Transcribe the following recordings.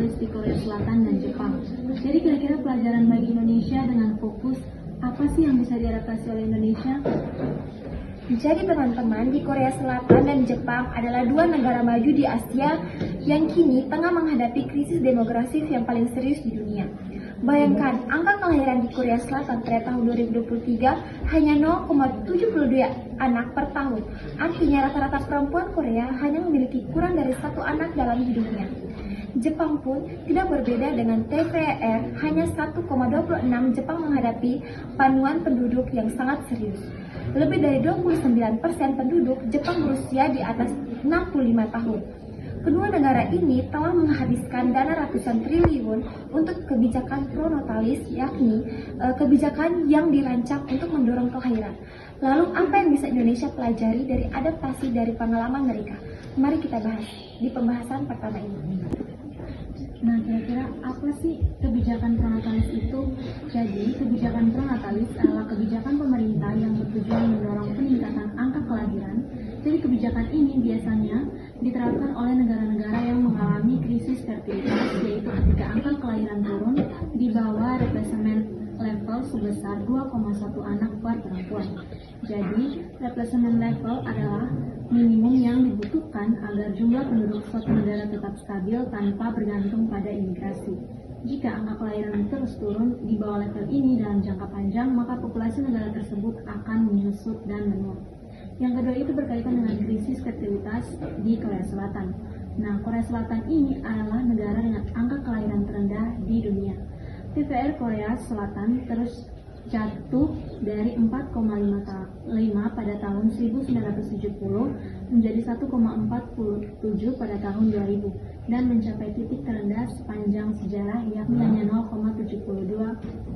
pronatalis di Korea Selatan dan Jepang. Jadi kira-kira pelajaran bagi Indonesia dengan fokus apa sih yang bisa diadaptasi oleh Indonesia? Jadi teman-teman, di Korea Selatan dan Jepang adalah dua negara maju di Asia yang kini tengah menghadapi krisis demografis yang paling serius di dunia. Bayangkan, angka kelahiran di Korea Selatan pada tahun 2023 hanya 0,72 anak per tahun. Artinya rata-rata perempuan Korea hanya memiliki kurang dari satu anak dalam hidupnya. Jepang pun tidak berbeda dengan TVR, hanya 1,26 Jepang menghadapi panuan penduduk yang sangat serius. Lebih dari 29% penduduk Jepang berusia di atas 65 tahun. Kedua negara ini telah menghabiskan dana ratusan triliun untuk kebijakan pronatalis, yakni kebijakan yang dirancang untuk mendorong kelahiran. Lalu apa yang bisa Indonesia pelajari dari adaptasi dari pengalaman mereka? Mari kita bahas di pembahasan pertama ini. Nah, kira-kira apa sih kebijakan pronatalis itu? Jadi, kebijakan pronatalis adalah kebijakan pemerintah yang bertujuan mendorong peningkatan angka kelahiran. Jadi, kebijakan ini biasanya diterapkan oleh negara-negara yang mengalami krisis fertilitas, yaitu ketika angka kelahiran turun di bawah replacement level sebesar 2,1 anak per perempuan. Jadi, replacement level adalah minimum yang dibutuhkan agar jumlah penduduk suatu negara tetap stabil tanpa bergantung pada imigrasi. Jika angka kelahiran terus turun di bawah level ini dalam jangka panjang, maka populasi negara tersebut akan menyusut dan menurun. Yang kedua itu berkaitan dengan krisis fertilitas di Korea Selatan. Nah, Korea Selatan ini adalah negara dengan angka kelahiran terendah di dunia. TVR Korea Selatan terus jatuh dari 4,5 pada tahun 1970 menjadi 1,47 pada tahun 2000 dan mencapai titik terendah sepanjang sejarah yakni hanya 0,72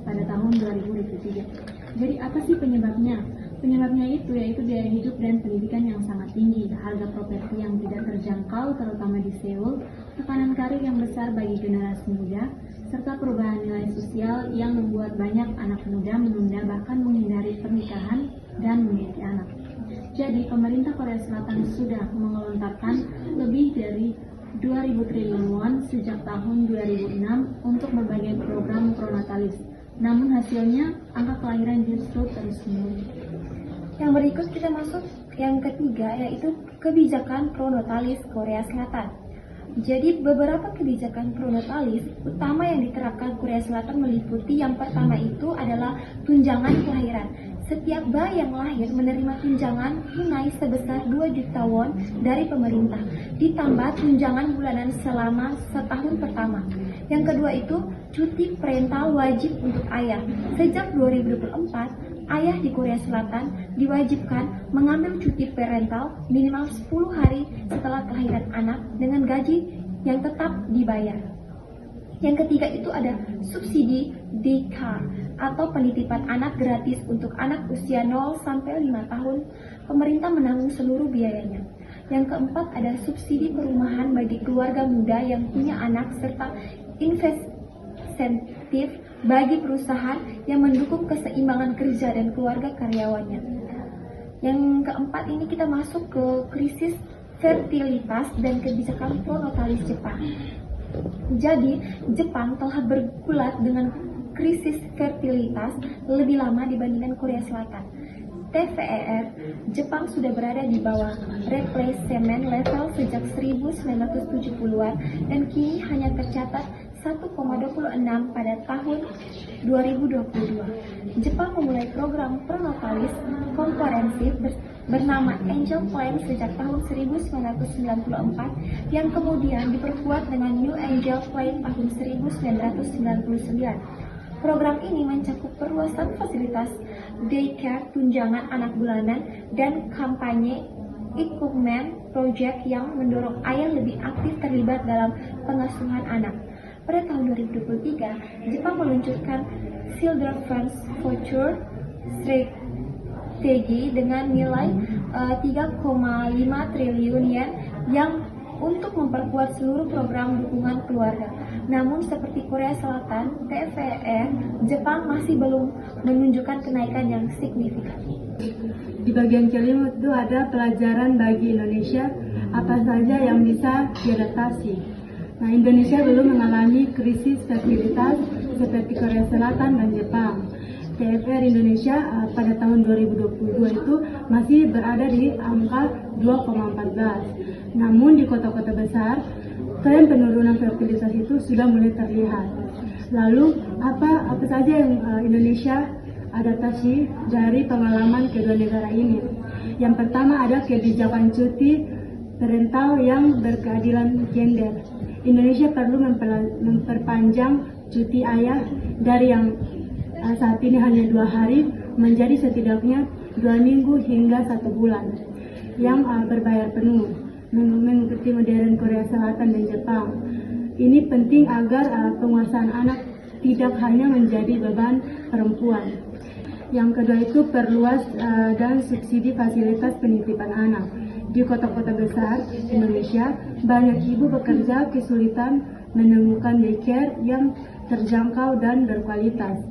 pada tahun 2023. Jadi apa sih penyebabnya? Penyebabnya itu yaitu biaya hidup dan pendidikan yang sangat tinggi, harga properti yang tidak terjangkau terutama di Seoul, tekanan karir yang besar bagi generasi muda, serta perubahan nilai sosial yang membuat banyak anak muda menunda bahkan menghindari pernikahan dan memiliki anak. Jadi pemerintah Korea Selatan sudah mengelontarkan lebih dari 2.000 triliun won sejak tahun 2006 untuk berbagai program pronatalis. Namun hasilnya angka kelahiran justru terus menurun. Yang berikut kita masuk yang ketiga, yaitu kebijakan pronatalis Korea Selatan. Jadi beberapa kebijakan pronatalis utama yang diterapkan Korea Selatan meliputi yang pertama itu adalah tunjangan kelahiran. Setiap bayi yang lahir menerima tunjangan tunai sebesar 2 juta won dari pemerintah, ditambah tunjangan bulanan selama setahun pertama. Yang kedua itu cuti parental wajib untuk ayah. Sejak 2024, ayah di Korea Selatan diwajibkan mengambil cuti parental minimal 10 hari setelah kelahiran anak dengan gaji yang tetap dibayar. Yang ketiga itu ada subsidi daycare atau penitipan anak gratis untuk anak usia 0 sampai 5 tahun. Pemerintah menanggung seluruh biayanya. Yang keempat ada subsidi perumahan bagi keluarga muda yang punya anak serta insentif bagi perusahaan yang mendukung keseimbangan kerja dan keluarga karyawannya. Yang keempat ini kita masuk ke krisis fertilitas dan kebijakan pronatalis Jepang. Jadi, Jepang telah bergulat dengan krisis fertilitas lebih lama dibandingkan Korea Selatan. TVR, Jepang sudah berada di bawah replacement level sejak 1970-an dan kini hanya tercatat 1,26 pada tahun 2022. Jepang memulai program pronatalis komprehensif bernama Angel Plan sejak tahun 1994 yang kemudian diperkuat dengan New Angel Plan tahun 1999. Program ini mencakup perluasan fasilitas daycare, tunjangan anak bulanan, dan kampanye equipment project yang mendorong ayah lebih aktif terlibat dalam pengasuhan anak. Pada tahun 2023, Jepang meluncurkan Children's Future Strategy dengan nilai 3,5 triliun yen yang untuk memperkuat seluruh program dukungan keluarga. Namun seperti Korea Selatan, TVR, Jepang masih belum menunjukkan kenaikan yang signifikan. Di bagian kelima itu ada pelajaran bagi Indonesia, apa saja yang bisa diadaptasi. Nah, Indonesia belum mengalami krisis fertilitas seperti Korea Selatan dan Jepang. TFR Indonesia pada tahun 2022 itu masih berada di angka 2,14. Namun di kota-kota besar, tren penurunan fertilitas itu sudah mulai terlihat. Lalu apa saja yang Indonesia adaptasi dari pengalaman kedua negara ini? Yang pertama ada kebijakan cuti parental yang berkeadilan gender. Indonesia perlu memperpanjang cuti ayah dari yang saat ini hanya 2 hari menjadi setidaknya 2 minggu hingga 1 bulan yang berbayar penuh, mengikuti modern Korea Selatan dan Jepang. Ini penting agar penguasaan anak tidak hanya menjadi beban perempuan. Yang kedua itu perluas dan subsidi fasilitas penitipan anak. Di kota-kota besar Indonesia, banyak ibu bekerja kesulitan menemukan daycare yang terjangkau dan berkualitas.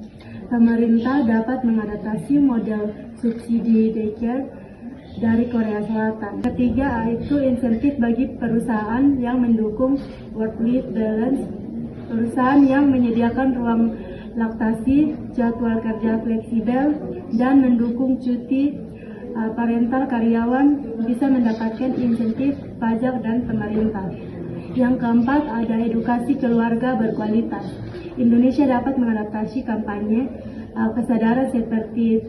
Pemerintah dapat mengadaptasi model subsidi daycare dari Korea Selatan. Ketiga itu insentif bagi perusahaan yang mendukung work-life balance, perusahaan yang menyediakan ruang laktasi, jadwal kerja fleksibel, dan mendukung cuti parental karyawan bisa mendapatkan insentif pajak dan pemerintah. Yang keempat ada edukasi keluarga berkualitas. Indonesia dapat mengadaptasi kampanye kesadaran seperti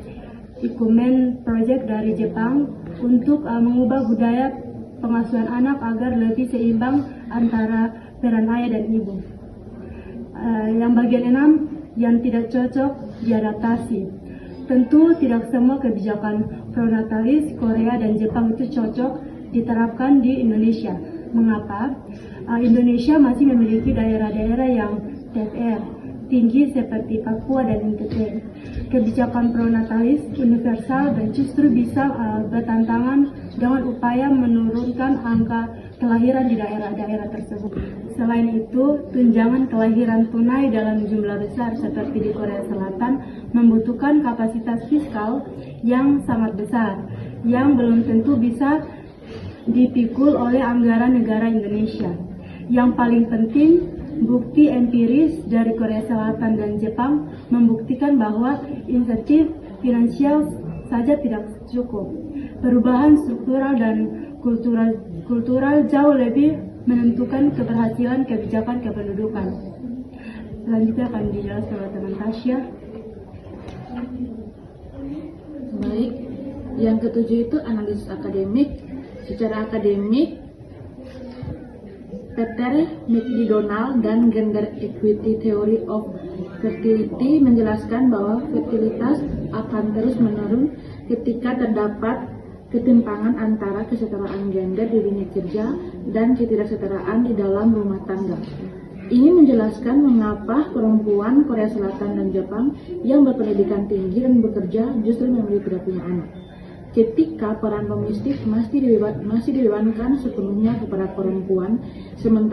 Ikumen Project dari Jepang untuk mengubah budaya pengasuhan anak agar lebih seimbang antara peran ayah dan ibu. Yang bagian 6 yang tidak cocok diadaptasi. Tentu tidak semua kebijakan pronatalis Korea dan Jepang itu cocok diterapkan di Indonesia. Mengapa? Indonesia masih memiliki daerah-daerah yang TFR tinggi seperti Papua dan NTT. Kebijakan pronatalis universal dan justru bisa bertentangan dengan upaya menurunkan angka kelahiran di daerah-daerah tersebut. Selain itu, tunjangan kelahiran tunai dalam jumlah besar seperti di Korea Selatan membutuhkan kapasitas fiskal yang sangat besar, yang belum tentu bisa dipikul oleh anggaran negara Indonesia. Yang paling penting, bukti empiris dari Korea Selatan dan Jepang membuktikan bahwa insentif finansial saja tidak cukup. Perubahan struktural dan kultural jauh lebih menentukan keberhasilan kebijakan kependudukan. Selanjutnya akan dijelaskan oleh teman Tasya. Baik, yang ketujuh itu analisis akademik. Secara akademik, Peter McDonald dan Gender Equity Theory of Fertility menjelaskan bahwa fertilitas akan terus menurun ketika terdapat ketimpangan antara kesetaraan gender di dunia kerja dan ketidaksetaraan di dalam rumah tangga. Ini menjelaskan mengapa perempuan Korea Selatan dan Jepang yang berpendidikan tinggi dan bekerja justru memilih tidak punya anak. Ketika peran domestik masih dibebankan sepenuhnya kepada perempuan, sementara